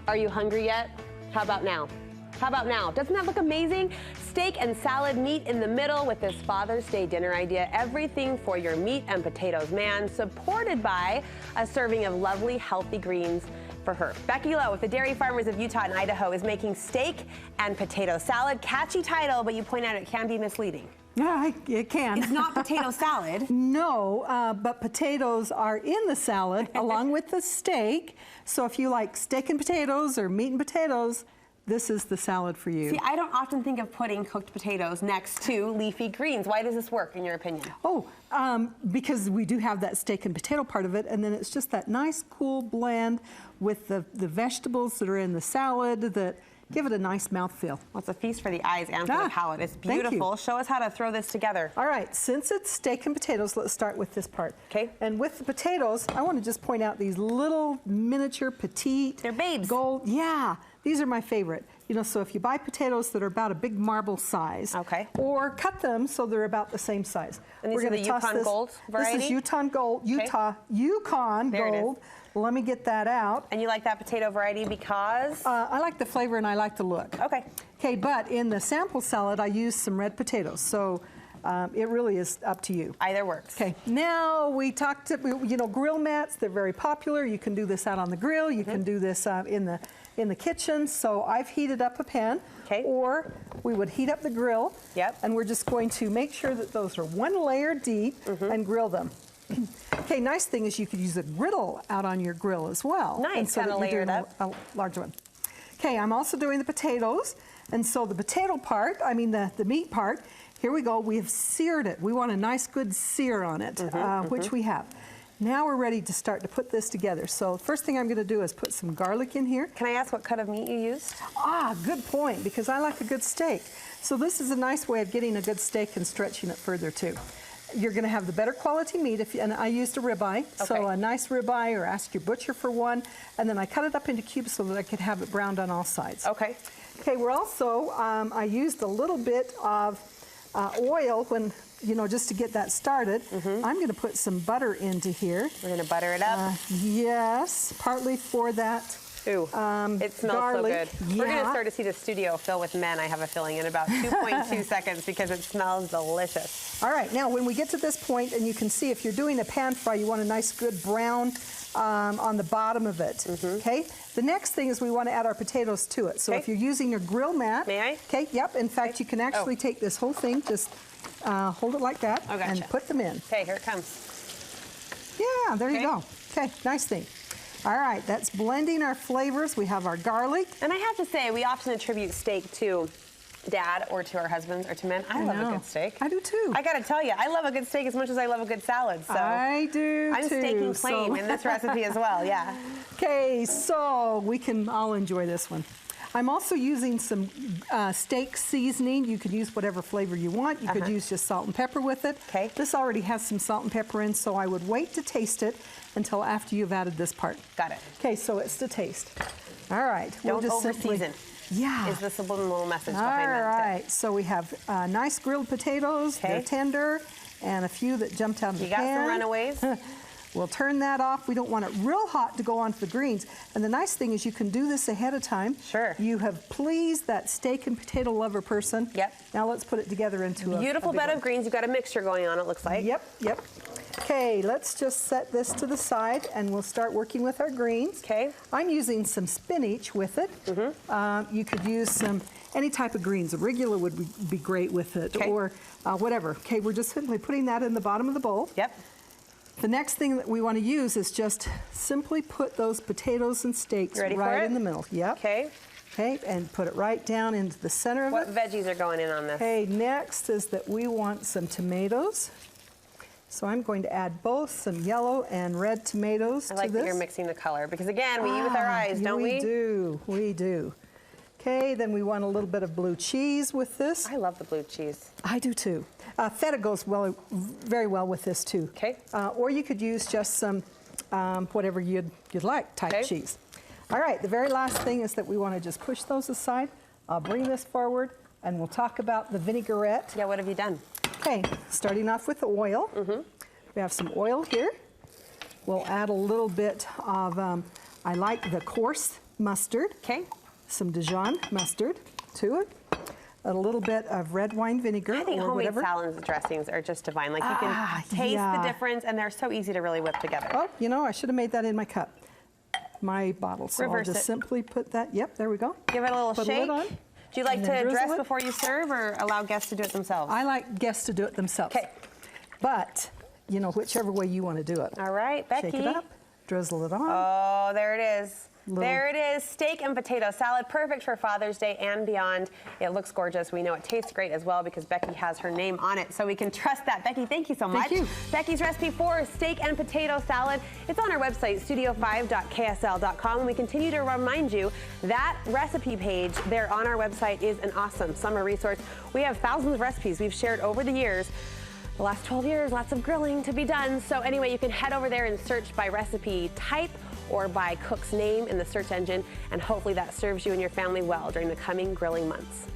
Are you hungry yet? How about now? How about now? Doesn't that look amazing? Steak and salad, meat in the middle with this Father's Day dinner idea. Everything for your meat and potatoes man, supported by a serving of lovely, healthy greens for her. Becky Lowe with the Dairy Farmers of Utah and Idaho is making steak and potato salad. Catchy title, but you point out it can be misleading. Yeah, it can. It's not potato salad. No, but potatoes are in the salad along with the steak. So if you like steak and potatoes or meat and potatoes, this is the salad for you. See, I don't often think of putting cooked potatoes next to leafy greens. Why does this work, in your opinion? Oh, because we do have that steak and potato part of it, and then it's just that nice, cool blend with the vegetables that are in the salad that give it a nice mouthfeel. Well, it's a feast for the eyes and for the palate. It's beautiful. Show us how to throw this together. All right, since it's steak and potatoes, let's start with this part. Okay. And with the potatoes, I want to just point out these little miniature petite. They're babes. Gold. Yeah, these are my favorite. You know, so if you buy potatoes that are about a big marble size, okay, or cut them so they're about the same size. And these are the Yukon Gold variety? This is Yukon Gold, Yukon Gold. Let me get that out. And you like that potato variety because? I like the flavor and I like the look. Okay. Okay, but in the sample salad, I used some red potatoes. So it really is up to you. Either works. Okay, now we talked, you know, grill mats, they're very popular. You can do this out on the grill. You can do this in the kitchen. So I've heated up a pan. Okay. Or we would heat up the grill. Yep. And we're just going to make sure that those are one layer deep and grill them. Okay, nice thing is you could use a griddle out on your grill as well. Nice, so kind of layered up. A large one. Okay, I'm also doing the potatoes. And so the potato part, I mean the meat part, here we go. We have seared it. We want a nice good sear on it, which we have. Now we're ready to start to put this together. So first thing I'm going to do is put some garlic in here. Can I ask what cut of meat you used? Ah, good point, because I like a good steak. So this is a nice way of getting a good steak and stretching it further too. You're going to have the better quality meat, and I used a ribeye, so a nice ribeye, or ask your butcher for one, and then I cut it up into cubes so that I could have it browned on all sides. Okay. Okay, we're also, I used a little bit of oil when, you know, just to get that started. I'm going to put some butter into here. We're going to butter it up? Yes, partly for that. Ooh, it smells garlic. so good. We're going to start to see the studio fill with men, I have a feeling, in about 2.2 seconds because it smells delicious. All right, now when we get to this point, and you can see if you're doing a pan fry, you want a nice good brown on the bottom of it, okay? The next thing is we want to add our potatoes to it. So if you're using your grill mat. May I? Okay, yep. In fact, you can actually take this whole thing, just hold it like that, and put them in. Okay, here it comes. Yeah, there you go. Okay, nice thing. All right, that's blending our flavors. We have our garlic. And I have to say, we often attribute steak to Dad or to our husbands or to men. I love a good steak. I do too. I gotta tell you, I love a good steak as much as I love a good salad. So I do I'm too. staking claim in this recipe as well, yeah. Okay, so we can all enjoy this one. I'm also using some steak seasoning. You could use whatever flavor you want. You could use just salt and pepper with it. Okay. This already has some salt and pepper in, so I would wait to taste it until after you've added this part. Got it. Okay, so it's to taste. All right. Don't over-season. Yeah. Is the subliminal message behind that? All right, so we have nice grilled potatoes. They're tender, and a few that jumped out of the pan. You got some runaways? We'll turn that off. We don't want it real hot to go onto the greens. And the nice thing is you can do this ahead of time. Sure. You have pleased that steak and potato lover person. Yep. Now let's put it together into a beautiful bed of greens. You've got a mixture going on, it looks like. Yep, yep. Okay, let's just set this to the side and we'll start working with our greens. Okay. I'm using some spinach with it. You could use any type of greens. Arugula would be great with it, or whatever. Okay, we're just simply putting that in the bottom of the bowl. Yep. The next thing that we want to use is just simply put those potatoes and steaks right in the middle. Yep. Okay. Okay, and put it right down into the center of it. What veggies are going in on this? Okay, next is that we want some tomatoes. So I'm going to add both some yellow and red tomatoes to this. I like that you're mixing the color, because again, we eat with our eyes, don't we? We do. Okay, then we want a little bit of blue cheese with this. I love the blue cheese. I do too. Feta goes very well with this too. Okay. Or you could use just some whatever you'd like type cheese. All right, the very last thing is that we want to just push those aside. I'll bring this forward and we'll talk about the vinaigrette. Yeah, what have you done? Okay, starting off with the oil. We have some oil here. We'll add a little bit of, I like the coarse mustard. Okay. Some Dijon mustard to it. A little bit of red wine vinegar I think or homemade whatever. salads dressings are just divine. Like you can taste yeah. the difference, and they're so easy to really whip together. Oh, you know, I should have made that in my cup. My bottle. So Reverse I'll just it. simply put that. Yep, there we go. Give it a little Put shake. a lid on. Do you like and to then drizzle dress it. before you serve, or allow guests to do it themselves? I like guests to do it themselves. Okay. But, you know, whichever way you want to do it. All right, Becky. Shake it up, drizzle it on. Oh, there it is. Little- There it is, steak and potato salad, perfect for Father's Day and beyond. It looks gorgeous. We know it tastes great as well because Becky has her name on it, so we can trust that. Becky, thank you so much. Thank you. Becky's recipe for steak and potato salad, it's on our website, studio5.ksl.com, and we continue to remind you that recipe page there on our website is an awesome summer resource. We have thousands of recipes we've shared over the years. The last 12 years, lots of grilling to be done. So anyway, you can head over there and search by recipe type or by cook's name in the search engine, and hopefully that serves you and your family well during the coming grilling months.